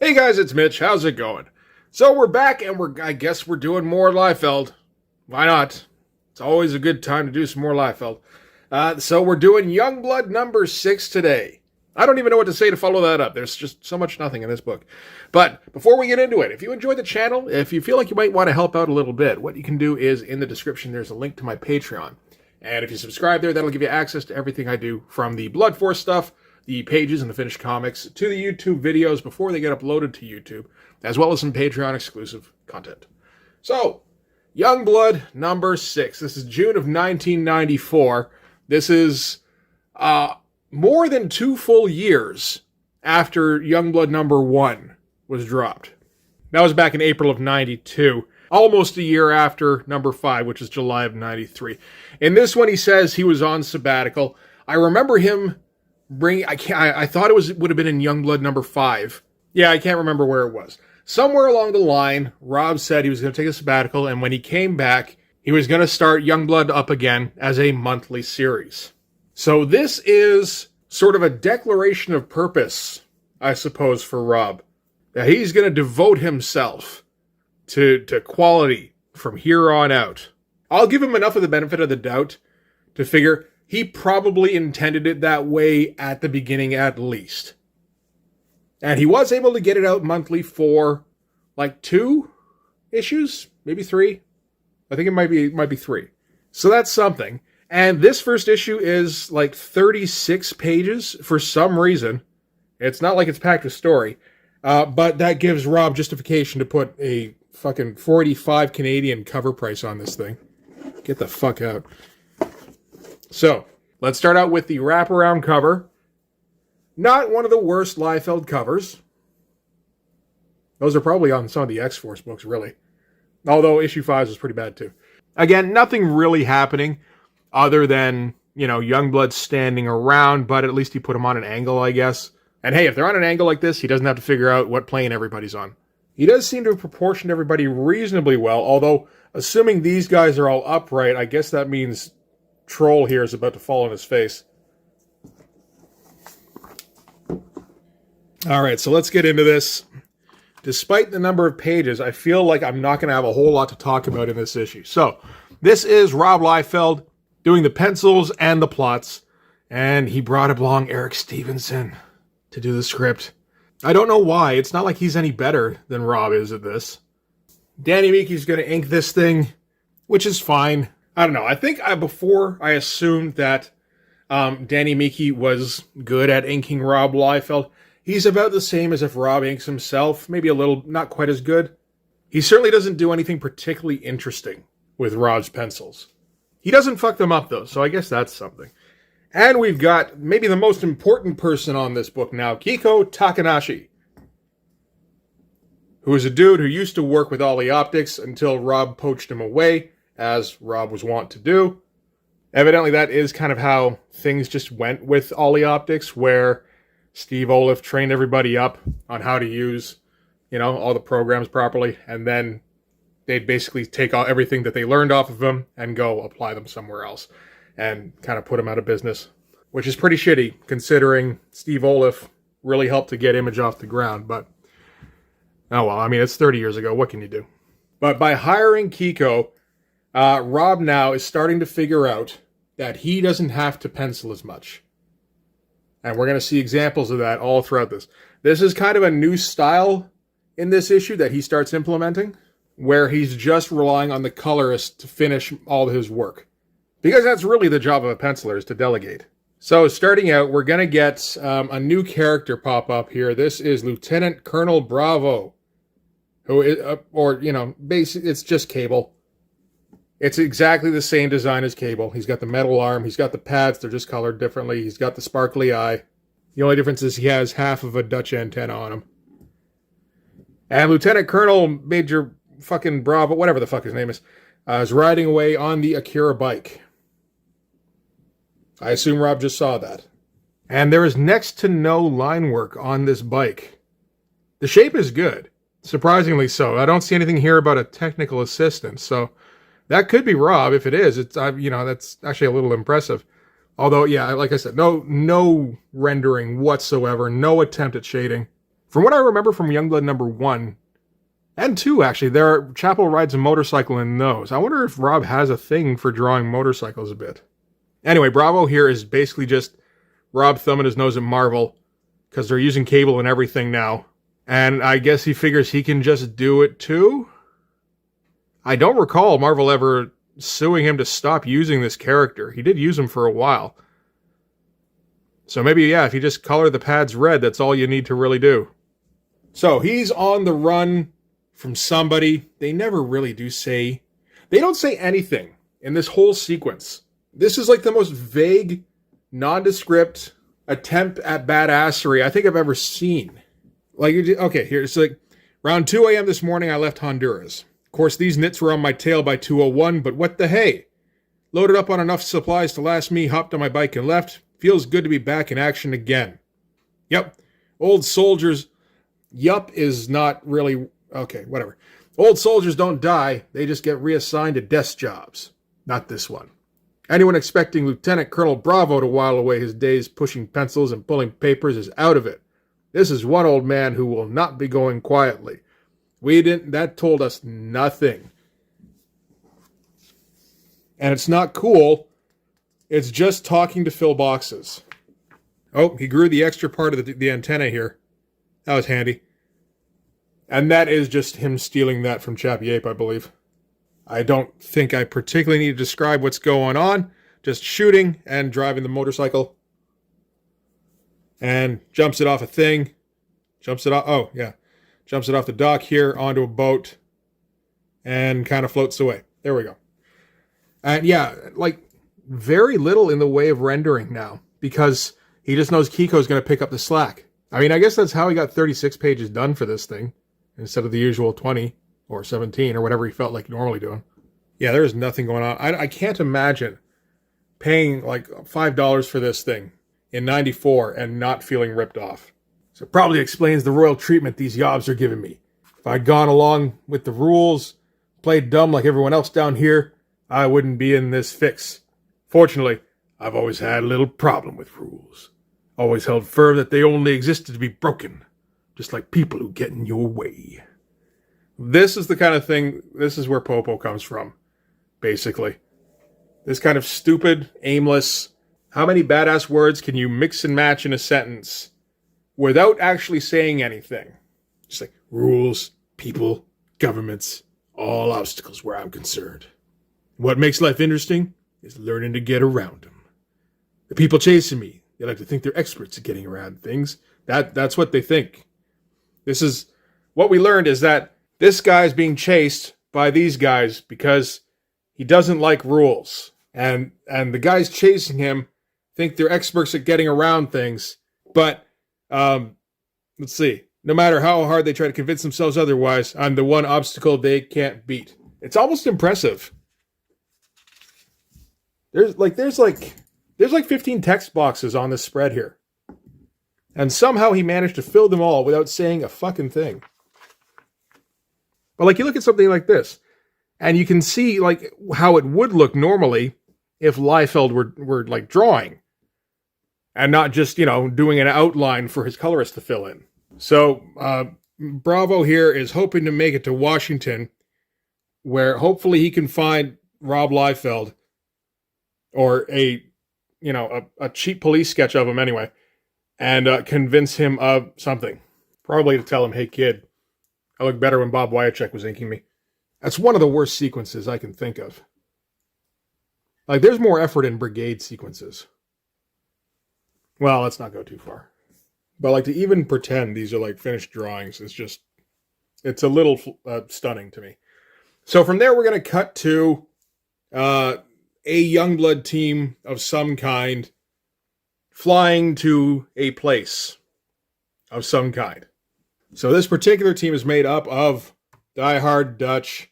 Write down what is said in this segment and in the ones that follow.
Hey guys, it's Mitch. How's it going? So we're back and I guess we're doing more Liefeld. Why not? It's always a good time to do some more Liefeld. So we're doing Youngblood number 6 today. I don't even know what to say to follow that up. There's just so much nothing in this book. But before we get into it, if you enjoy the channel, if you feel like you might want to help out a little bit, what you can do is in the description there's a link to my Patreon. And if you subscribe there, that'll give you access to everything I do, from the Blood Force stuff, the pages and the finished comics, to the YouTube videos before they get uploaded to YouTube, as well as some Patreon exclusive content. So, Youngblood number 6. This is June of 1994. This is more than 2 full years after Youngblood number 1 was dropped. That was back in April of 92. Almost a year after number 5, which is July of 93. In this one, he says he was on sabbatical. I remember him I thought it would have been in Youngblood number 5. Yeah, I can't remember where it was. Somewhere along the line, Rob said he was going to take a sabbatical, and when he came back, he was going to start Youngblood up again as a monthly series. So this is sort of a declaration of purpose, I suppose, for Rob. That he's going to devote himself to quality from here on out. I'll give him enough of the benefit of the doubt to figure he probably intended it that way at the beginning at least. And he was able to get it out monthly for like 2 issues, maybe 3. I think it might be 3. So that's something. And this first issue is like 36 pages for some reason. It's not like it's packed with story. But that gives Rob justification to put a fucking 45 Canadian cover price on this thing. Get the fuck out. So, let's start out with the wraparound cover. Not one of the worst Liefeld covers. Those are probably on some of the X-Force books, really. Although issue 5 was pretty bad, too. Again, nothing really happening other than, Youngblood standing around, but at least he put him on an angle, I guess. And hey, if they're on an angle like this, he doesn't have to figure out what plane everybody's on. He does seem to have proportioned everybody reasonably well, although, assuming these guys are all upright, I guess that means Troll here is about to fall on his face. Alright, so let's get into this. Despite the number of pages, I feel like I'm not going to have a whole lot to talk about in this issue. So, this is Rob Liefeld doing the pencils and the plots, and he brought along Eric Stevenson to do the script. I don't know why. It's not like he's any better than Rob is at this. Danny Meekie's going to ink this thing, which is fine. I don't know. I think before I assumed that Danny Meekie was good at inking Rob Liefeld. He's about the same as if Rob inks himself. Maybe a little, not quite as good. He certainly doesn't do anything particularly interesting with Rob's pencils. He doesn't fuck them up, though, so I guess that's something. And we've got maybe the most important person on this book now, Kiko Takanashi, who is a dude who used to work with Ollie Optics until Rob poached him away, as Rob was wont to do. Evidently, that is kind of how things just went with Ollie Optics, where Steve Oliff trained everybody up on how to use, all the programs properly, and then they'd basically take everything that they learned off of him and go apply them somewhere else, and kind of put him out of business, which is pretty shitty, considering Steve Oliff really helped to get Image off the ground, but oh well, I mean, it's 30 years ago, what can you do? But by hiring Kiko, Rob now is starting to figure out that he doesn't have to pencil as much. And we're going to see examples of that all throughout this. This is kind of a new style in this issue that he starts implementing, where he's just relying on the colorist to finish all his work. Because that's really the job of a penciler, is to delegate. So starting out, we're going to get a new character pop up here. This is Lieutenant Colonel Bravo, who is, basically it's just Cable. It's exactly the same design as Cable. He's got the metal arm. He's got the pads. They're just colored differently. He's got the sparkly eye. The only difference is he has half of a Dutch antenna on him. And Lieutenant Colonel Major fucking Bravo, whatever the fuck his name is riding away on the Akira bike. I assume Rob just saw that. And there is next to no line work on this bike. The shape is good. Surprisingly so. I don't see anything here about a technical assistant, so that could be Rob. If it is, that's actually a little impressive. Although, yeah, like I said, no rendering whatsoever, no attempt at shading. From what I remember from Youngblood number 1 and 2, actually, Chapel rides a motorcycle in those. I wonder if Rob has a thing for drawing motorcycles a bit. Anyway, Bravo here is basically just Rob thumbing his nose at Marvel because they're using cable and everything now. And I guess he figures he can just do it too? I don't recall Marvel ever suing him to stop using this character. He did use him for a while. So maybe, yeah, if you just color the pads red, that's all you need to really do. So he's on the run from somebody. They never really do say... They don't say anything in this whole sequence. This is like the most vague, nondescript attempt at badassery I think I've ever seen. Like, okay, here, it's like, around 2 a.m. this morning, I left Honduras. Of course, these nits were on my tail by 2:01, but what the hey? Loaded up on enough supplies to last me, hopped on my bike and left. Feels good to be back in action again. Yep. Old soldiers... Yup is not really... Okay, whatever. Old soldiers don't die. They just get reassigned to desk jobs. Not this one. Anyone expecting Lieutenant Colonel Bravo to while away his days pushing pencils and pulling papers is out of it. This is one old man who will not be going quietly. That told us nothing. And it's not cool. It's just talking to fill boxes. Oh, he grew the extra part of the antenna here. That was handy. And that is just him stealing that from Chappie Ape, I believe. I don't think I particularly need to describe what's going on. Just shooting and driving the motorcycle. And jumps it off a thing. Jumps it off... Oh, yeah. Jumps it off the dock here onto a boat. And kind of floats away. There we go. And yeah, like, very little in the way of rendering now. Because he just knows Kiko's going to pick up the slack. I mean, I guess that's how he got 36 pages done for this thing. Instead of the usual 20 or 17 or whatever he felt like normally doing. Yeah, there is nothing going on. I can't imagine paying like $5 for this thing in 94 and not feeling ripped off. So it probably explains the royal treatment these yobs are giving me. If I'd gone along with the rules, played dumb like everyone else down here, I wouldn't be in this fix. Fortunately, I've always had a little problem with rules. Always held firm that they only existed to be broken. Just like people who get in your way. This is the kind of thing, this is where Popo comes from, basically. This kind of stupid, aimless, how many badass words can you mix and match in a sentence without actually saying anything? Just like, rules, people, governments, all obstacles where I'm concerned. What makes life interesting is learning to get around them. The people chasing me, they like to think they're experts at getting around things. That's what they think. This is what we learned is that this guy's being chased by these guys because he doesn't like rules. And the guys chasing him think they're experts at getting around things. But, let's see. No matter how hard they try to convince themselves otherwise, I'm the one obstacle they can't beat. It's almost impressive. There's like 15 text boxes on this spread here. And somehow he managed to fill them all without saying a fucking thing. But like you look at something like this, and you can see like how it would look normally if Liefeld were like drawing. And not just, doing an outline for his colorist to fill in. So Bravo here is hoping to make it to Washington, where hopefully he can find Rob Liefeld, or a cheap police sketch of him anyway. And convince him of something. Probably to tell him, hey kid, I look better when Bob Wyacek was inking me. That's one of the worst sequences I can think of. Like, there's more effort in Brigade sequences. Well, let's not go too far. But like to even pretend these are like finished drawings is just, it's a little stunning to me. So from there, we're going to cut to a Youngblood team of some kind flying to a place of some kind. So this particular team is made up of Die Hard, Dutch,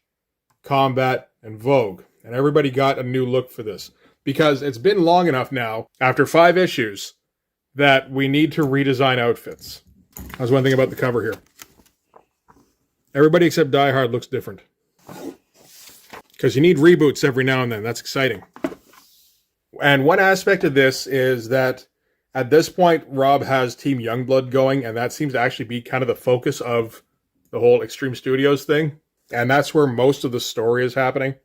Combat, and Vogue. And everybody got a new look for this. Because it's been long enough now, after 5 issues, that we need to redesign outfits. That's one thing about the cover here. Everybody except Die Hard looks different. Because you need reboots every now and then. That's exciting. And one aspect of this is that At this point, Rob has Team Youngblood going, and that seems to actually be kind of the focus of the whole Extreme Studios thing. And that's where most of the story is happening.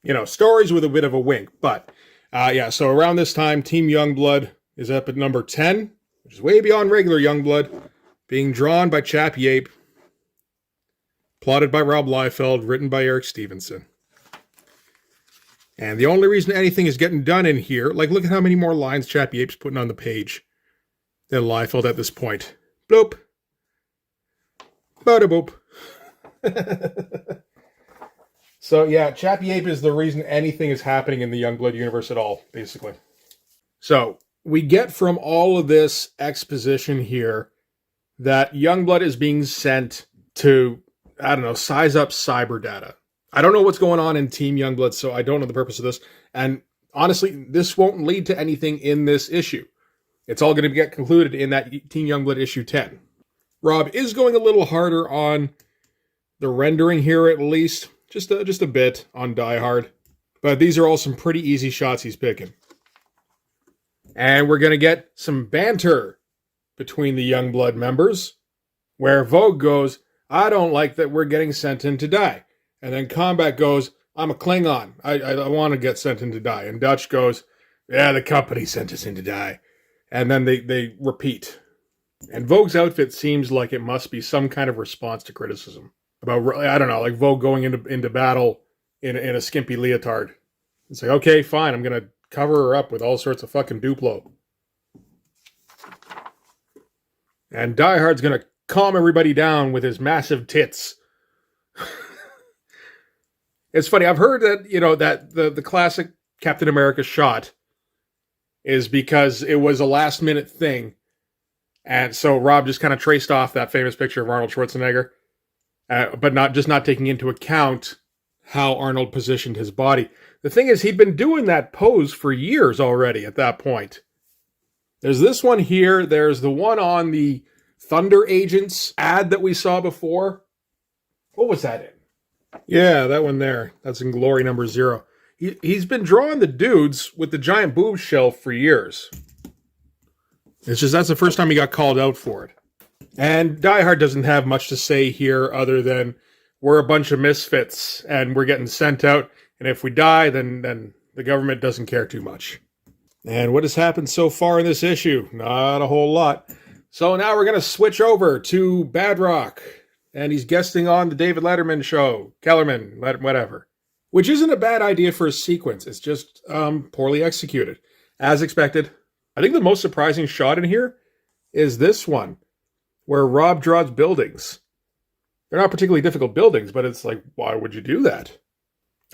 You know, stories with a bit of a wink. But, yeah, so around this time, Team Youngblood is up at number 10, which is way beyond regular Youngblood, being drawn by Chappie Ape, plotted by Rob Liefeld, written by Eric Stevenson. And the only reason anything is getting done in here, like, look at how many more lines Chappie Ape's putting on the page than Liefeld at this point. Bloop. Bada boop. So, yeah, Chappie Ape is the reason anything is happening in the Youngblood universe at all, basically. So, we get from all of this exposition here that Youngblood is being sent to, I don't know, size up cyber data. I don't know what's going on in Team Youngblood, so I don't know the purpose of this. And honestly, this won't lead to anything in this issue. It's all going to get concluded in that Team Youngblood issue 10. Rob is going a little harder on the rendering here, at least. Just a bit on Die Hard. But these are all some pretty easy shots he's picking. And we're going to get some banter between the Youngblood members, where Vogue goes, I don't like that we're getting sent in to die. And then Combat goes, I'm a Klingon. I want to get sent in to die. And Dutch goes, yeah, the company sent us in to die. And then they repeat. And Vogue's outfit seems like it must be some kind of response to criticism. About, I don't know, like Vogue going into battle in a skimpy leotard. It's like, okay, fine, I'm going to cover her up with all sorts of fucking Duplo. And Die Hard's going to calm everybody down with his massive tits. It's funny, I've heard that, you know, that the classic Captain America shot is because it was a last-minute thing. And so Rob just kind of traced off that famous picture of Arnold Schwarzenegger. But not taking into account how Arnold positioned his body. The thing is, he'd been doing that pose for years already at that point. There's this one here. There's the one on the Thunder Agents ad that we saw before. What was that in? Yeah, that one there. That's in Glory number 0. He's been drawing the dudes with the giant boob shelf for years. It's just that's the first time he got called out for it. And Die Hard doesn't have much to say here other than we're a bunch of misfits and we're getting sent out. And if we die, then the government doesn't care too much. And what has happened so far in this issue? Not a whole lot. So now we're going to switch over to Badrock. And he's guesting on the David Letterman show. Kellerman, whatever. Which isn't a bad idea for a sequence. It's just poorly executed. As expected. I think the most surprising shot in here is this one, where Rob draws buildings. They're not particularly difficult buildings, but it's like, why would you do that?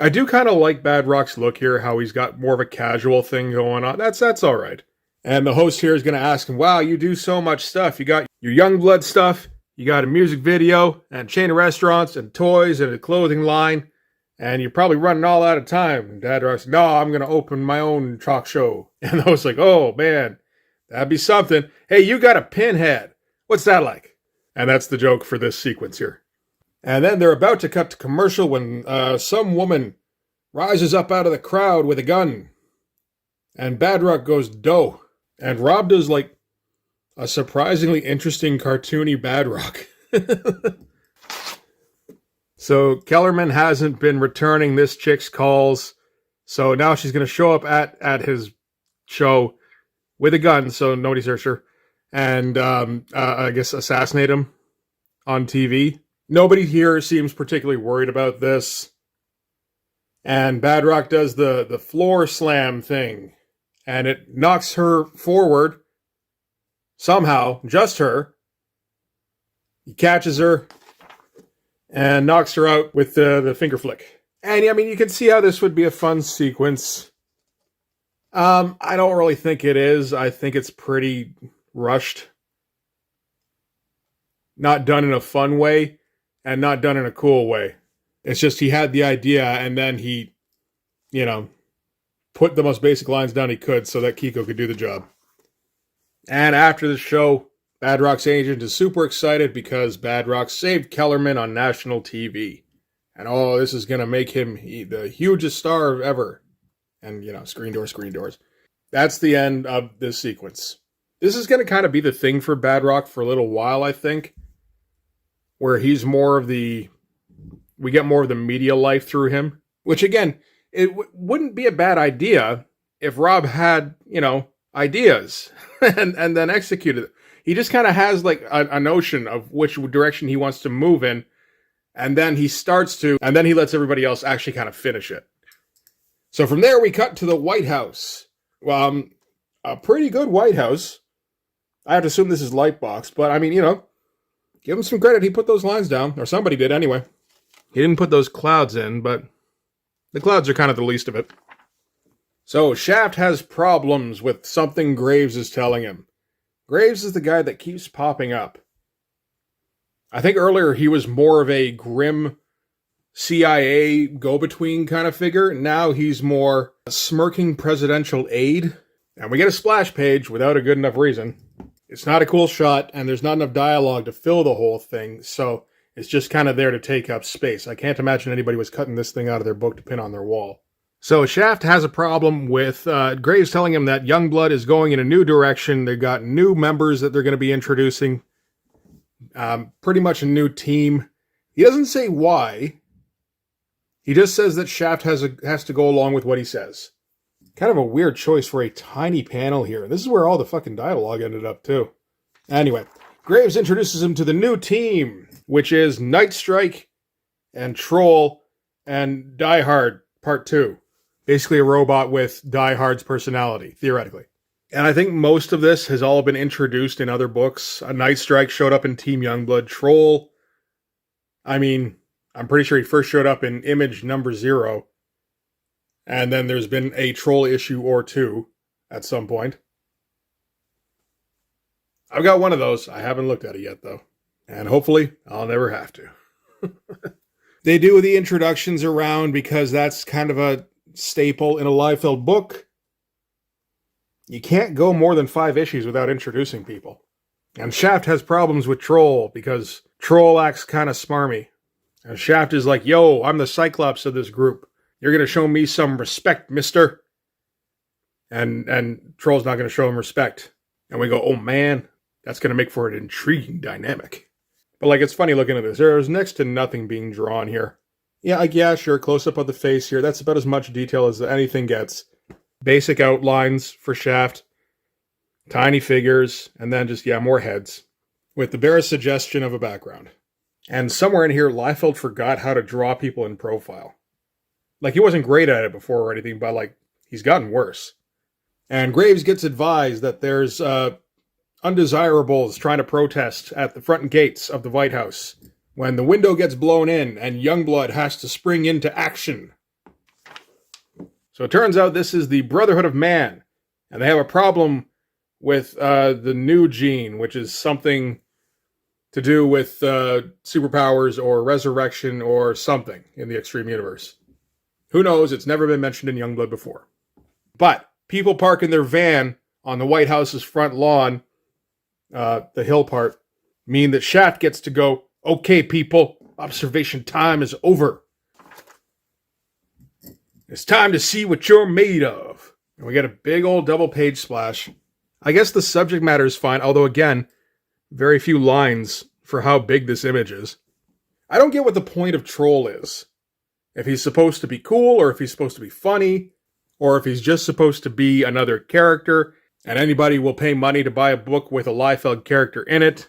I do kind of like Badrock's look here, how he's got more of a casual thing going on. That's all right. And the host here is going to ask him, wow, you do so much stuff. You got your Youngblood stuff, you got a music video, and a chain of restaurants, and toys, and a clothing line, and you're probably running all out of time. And Badrock's, no, I'm going to open my own talk show. And the host's like, oh, man, that'd be something. Hey, you got a pinhead. What's that like? And that's the joke for this sequence here. And then they're about to cut to commercial when some woman rises up out of the crowd with a gun. And Badrock goes, dough. And Rob does, like, a surprisingly interesting cartoony Badrock. So Kellerman hasn't been returning this chick's calls. So now she's going to show up at his show with a gun, so nobody searched her. And I guess assassinate him on TV. Nobody here seems particularly worried about this. And Badrock does the floor slam thing. And it knocks her forward. Somehow, just her. He catches her and knocks her out with the finger flick. And I mean, you can see how this would be a fun sequence. I don't really think it is. I think it's pretty rushed. Not done in a fun way, and not done in a cool way. It's just he had the idea, and then he, you know, put the most basic lines down he could so that Kiko could do the job. And after the show, Badrock's agent is super excited because Badrock saved Kellerman on national TV. And oh, this is going to make him the hugest star ever. And, you know, screen doors. That's the end of this sequence. This is going to kind of be the thing for Badrock for a little while, I think, where he's more of the, we get more of the media life through him, which again, it wouldn't be a bad idea if Rob had, ideas and then executed it. He just kind of has like a notion of which direction he wants to move in, and then he lets everybody else actually kind of finish it. So from there, we cut to the White House. A pretty good White House. I have to assume this is Lightbox, but I mean, give him some credit. He put those lines down, or somebody did anyway. He didn't put those clouds in, but the clouds are kind of the least of it. So Shaft has problems with something Graves is telling him. Graves is the guy that keeps popping up. I think earlier he was more of a grim CIA go-between kind of figure. Now he's more a smirking presidential aide. And we get a splash page without a good enough reason. It's not a cool shot, and there's not enough dialogue to fill the whole thing, so it's just kind of there to take up space. I can't imagine anybody was cutting this thing out of their book to pin on their wall. So Shaft has a problem with Graves telling him that Youngblood is going in a new direction. They've got new members that they're going to be introducing. Pretty much a new team. He doesn't say why. He just says that Shaft has to go along with what he says. Kind of a weird choice for a tiny panel here. This is where all the fucking dialogue ended up, too. Anyway, Graves introduces him to the new team, which is Night Strike and Troll and Die Hard Part 2. Basically a robot with Die Hard's personality, theoretically. And I think most of this has all been introduced in other books. A Night Strike showed up in Team Youngblood. Troll, I mean, I'm pretty sure he first showed up in Image number 0. And then there's been a Troll issue or 2 at some point. I've got one of those. I haven't looked at it yet, though. And hopefully, I'll never have to. They do the introductions around because that's kind of a staple in a Liefeld book. You can't go more than 5 issues without introducing people. And Shaft has problems with Troll because Troll acts kind of smarmy. And Shaft is like, yo, I'm the Cyclops of this group. You're going to show me some respect, mister. And Troll's not going to show him respect. And we go, oh man, that's going to make for an intriguing dynamic. But like, it's funny looking at this. There's next to nothing being drawn here. Yeah, sure, close-up of the face here. That's about as much detail as anything gets. Basic outlines for Shaft. Tiny figures. And then just, more heads. With the barest suggestion of a background. And somewhere in here, Liefeld forgot how to draw people in profile. Like, he wasn't great at it before or anything, but, like, he's gotten worse. And Graves gets advised that there's undesirables trying to protest at the front gates of the White House when the window gets blown in and Youngblood has to spring into action. So it turns out this is the Brotherhood of Man, and they have a problem with the new gene, which is something to do with superpowers or resurrection or something in the Extreme Universe. Who knows? It's never been mentioned in Youngblood before. But people parking their van on the White House's front lawn, the hill part, mean that Shaft gets to go, okay, people, observation time is over. It's time to see what you're made of. And we get a big old double page splash. I guess the subject matter is fine, although again, very few lines for how big this image is. I don't get what the point of Troll is. If he's supposed to be cool, or if he's supposed to be funny, or if he's just supposed to be another character, and anybody will pay money to buy a book with a Liefeld character in it,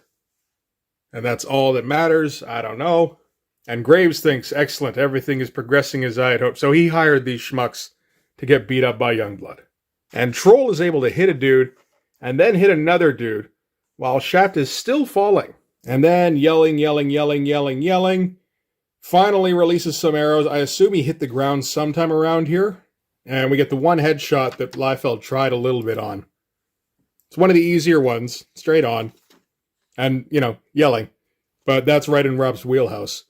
and that's all that matters, I don't know. And Graves thinks, excellent, everything is progressing as I had hoped, so he hired these schmucks to get beat up by Youngblood. And Troll is able to hit a dude, and then hit another dude, while Shaft is still falling. And then yelling, finally releases some arrows. I assume he hit the ground sometime around here. And we get the one headshot that Liefeld tried a little bit on. It's one of the easier ones, straight on. And, yelling. But that's right in Rob's wheelhouse.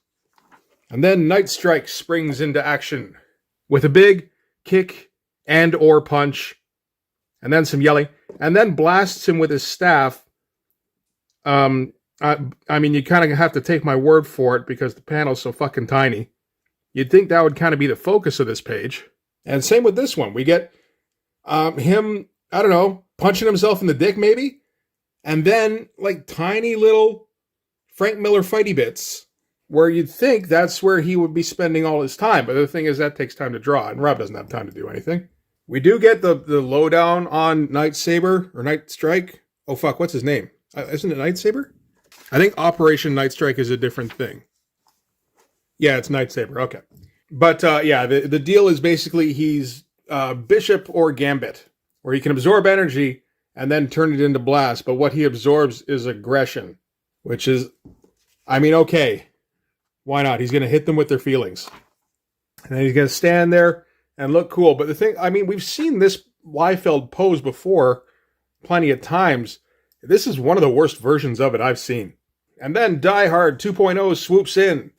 And then Night Strike springs into action with a big kick and or punch. And then some yelling. And then blasts him with his staff. I mean, you kind of have to take my word for it because the panel's so fucking tiny. You'd think that would kind of be the focus of this page. And same with this one. We get him, I don't know, punching himself in the dick maybe? And then, like, tiny little Frank Miller fighty bits where you'd think that's where he would be spending all his time. But the thing is, that takes time to draw, and Rob doesn't have time to do anything. We do get the lowdown on Night Saber, or Night Strike. Oh, fuck, what's his name? Isn't it Night Saber? I think Operation Night Strike is a different thing. Yeah, it's Night Saber, okay. But, yeah, the deal is basically he's Bishop or Gambit, where he can absorb energy and then turn it into blast, but what he absorbs is aggression, which is, I mean, okay, why not? He's going to hit them with their feelings. And then he's going to stand there and look cool. But the thing, I mean, we've seen this Liefeld pose before plenty of times. This is one of the worst versions of it I've seen. And then Die Hard 2.0 swoops in.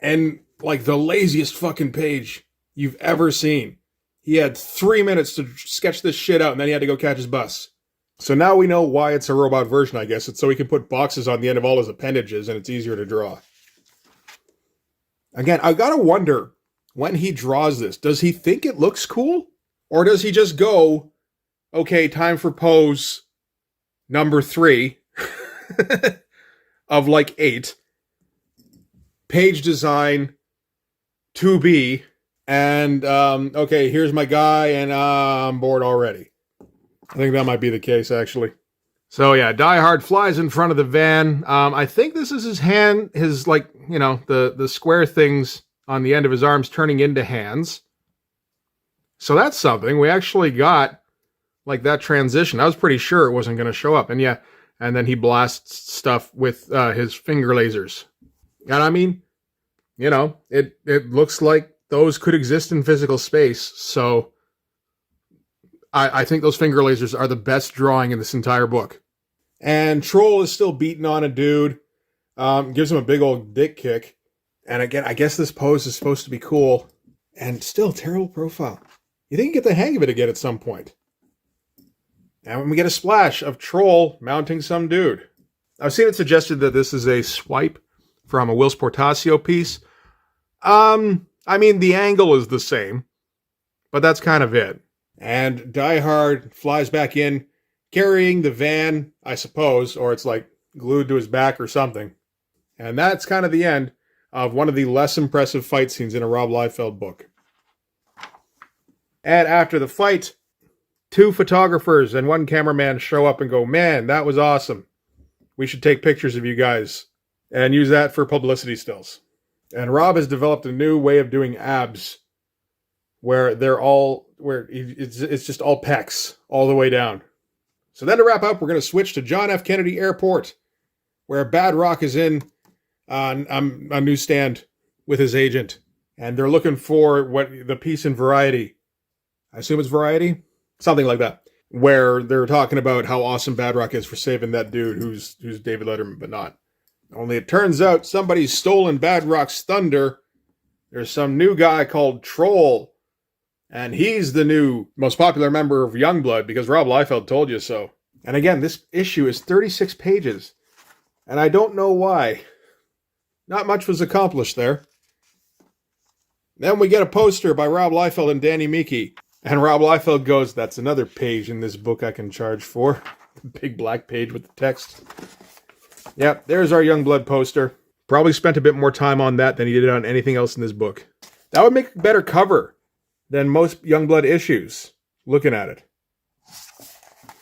And, like, the laziest fucking page you've ever seen. He had 3 minutes to sketch this shit out, and then he had to go catch his bus. So now we know why it's a robot version, I guess. It's so he can put boxes on the end of all his appendages, and it's easier to draw. Again, I gotta wonder, when he draws this, does he think it looks cool? Or does he just go, okay, time for pose number 3 of like 8. Page design 2B. And, okay, here's my guy, and I'm bored already. I think that might be the case, actually. So, yeah, Die Hard flies in front of the van. I think this is his hand, his, like, you know, the square things on the end of his arms turning into hands. So that's something. We actually got, like, that transition. I was pretty sure it wasn't going to show up. And, yeah, and then he blasts stuff with his finger lasers. And, I mean, you know, it looks like those could exist in physical space, so I think those finger lasers are the best drawing in this entire book. And Troll is still beating on a dude, gives him a big old dick kick, and again, I guess this pose is supposed to be cool, and still terrible profile. You think you get the hang of it again at some point. And when we get a splash of Troll mounting some dude. I've seen it suggested that this is a swipe from a Whilce Portacio piece. I mean, the angle is the same, but that's kind of it. And Die Hard flies back in, carrying the van, I suppose, or it's like glued to his back or something. And that's kind of the end of one of the less impressive fight scenes in a Rob Liefeld book. And after the fight, 2 photographers and 1 cameraman show up and go, man, that was awesome. We should take pictures of you guys and use that for publicity stills. And Rob has developed a new way of doing abs where it's just all pecs all the way down. So then to wrap up, we're going to switch to John F. Kennedy Airport, where Badrock is in on a newsstand with his agent. And they're looking for the piece in Variety. I assume it's Variety? Something like that. Where they're talking about how awesome Badrock is for saving that dude who's David Letterman, but not. Only it turns out somebody's stolen Badrock's thunder. There's some new guy called Troll. And he's the new most popular member of YOUNGBLOOD because Rob Liefeld told you so. And again, this issue is 36 pages. And I don't know why. Not much was accomplished there. Then we get a poster by Rob Liefeld and Danny Miki. And Rob Liefeld goes, that's another page in this book I can charge for. Big black page with the text. Yep, there's our YOUNGBLOOD poster. Probably spent a bit more time on that than he did on anything else in this book. That would make a better cover than most YOUNGBLOOD issues, looking at it.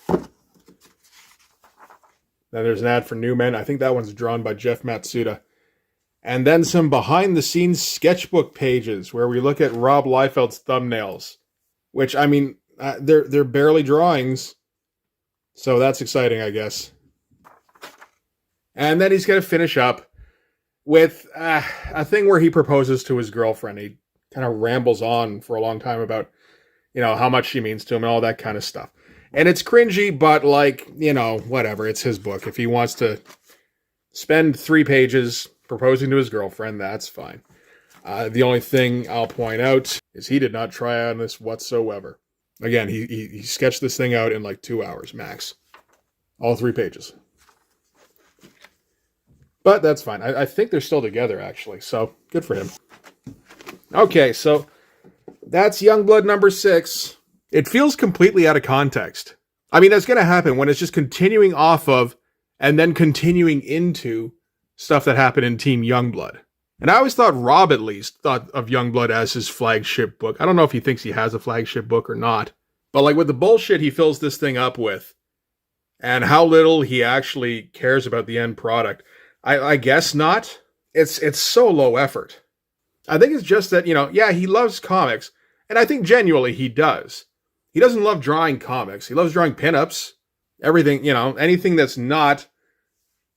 Then there's an ad for New Men. I think that one's drawn by Jeff Matsuda. And then some behind-the-scenes sketchbook pages where we look at Rob Liefeld's thumbnails. Which, I mean, they're barely drawings. So that's exciting, I guess. And then he's going to finish up with a thing where he proposes to his girlfriend. He kind of rambles on for a long time about, you know, how much she means to him and all that kind of stuff. And it's cringy, but like, you know, whatever. It's his book. If he wants to spend 3 pages proposing to his girlfriend, that's fine. The only thing I'll point out is he did not try on this whatsoever. Again, he sketched this thing out in like 2 hours max. All 3 pages. But that's fine. I think they're still together, actually. So, good for him. Okay, so that's YOUNGBLOOD number 6. It feels completely out of context. I mean, that's going to happen when it's just continuing off of and then continuing into stuff that happened in Team Youngblood. And I always thought Rob, at least, thought of Youngblood as his flagship book. I don't know if he thinks he has a flagship book or not. But like with the bullshit he fills this thing up with, and how little he actually cares about the end product, I guess not. It's so low effort. I think it's just that, yeah, he loves comics, and I think genuinely he does. He doesn't love drawing comics. He loves drawing pinups. Everything, anything that's not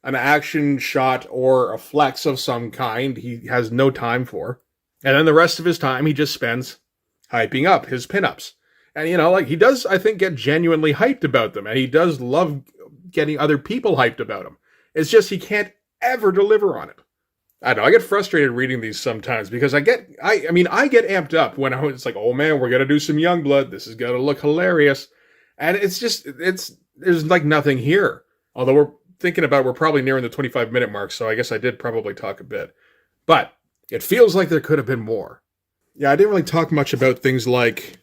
an action shot or a flex of some kind, he has no time for. And then the rest of his time, he just spends hyping up his pinups. And, he does, I think, get genuinely hyped about them. And he does love getting other people hyped about them. It's just he can't ever deliver on it. I don't know, I get frustrated reading these sometimes because I get amped up when it's like, oh man, we're going to do some Youngblood. This is going to look hilarious. And there's like nothing here. Although we're probably nearing the 25-minute mark, so I guess I did probably talk a bit. But it feels like there could have been more. Yeah, I didn't really talk much about things like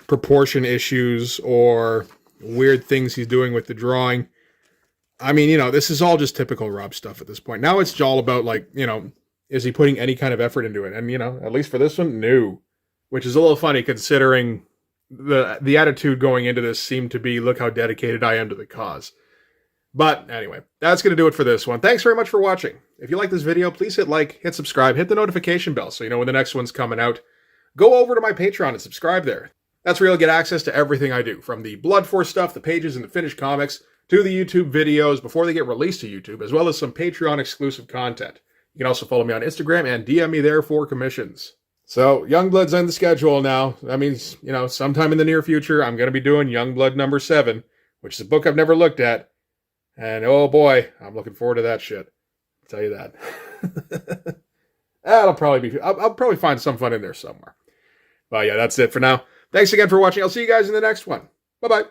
proportion issues or weird things he's doing with the drawing. I mean, this is all just typical Rob stuff at this point. Now it's all about, like, is he putting any kind of effort into it? And, at least for this one, no. Which is a little funny considering the attitude going into this seemed to be, look how dedicated I am to the cause. But anyway, that's going to do it for this one. Thanks very much for watching. If you like this video, please hit like, hit subscribe, hit the notification bell so you know when the next one's coming out. Go over to my Patreon and subscribe there. That's where you'll get access to everything I do, from the Blood Force stuff, the pages and the finished comics, to the YouTube videos before they get released to YouTube, as well as some Patreon exclusive content. You can also follow me on Instagram and DM me there for commissions. So, Youngblood's on the schedule now. That means, sometime in the near future, I'm going to be doing Youngblood number 7, which is a book I've never looked at. And oh boy, I'm looking forward to that shit. I'll tell you that. I'll probably find some fun in there somewhere. But yeah, that's it for now. Thanks again for watching. I'll see you guys in the next one. Bye-bye.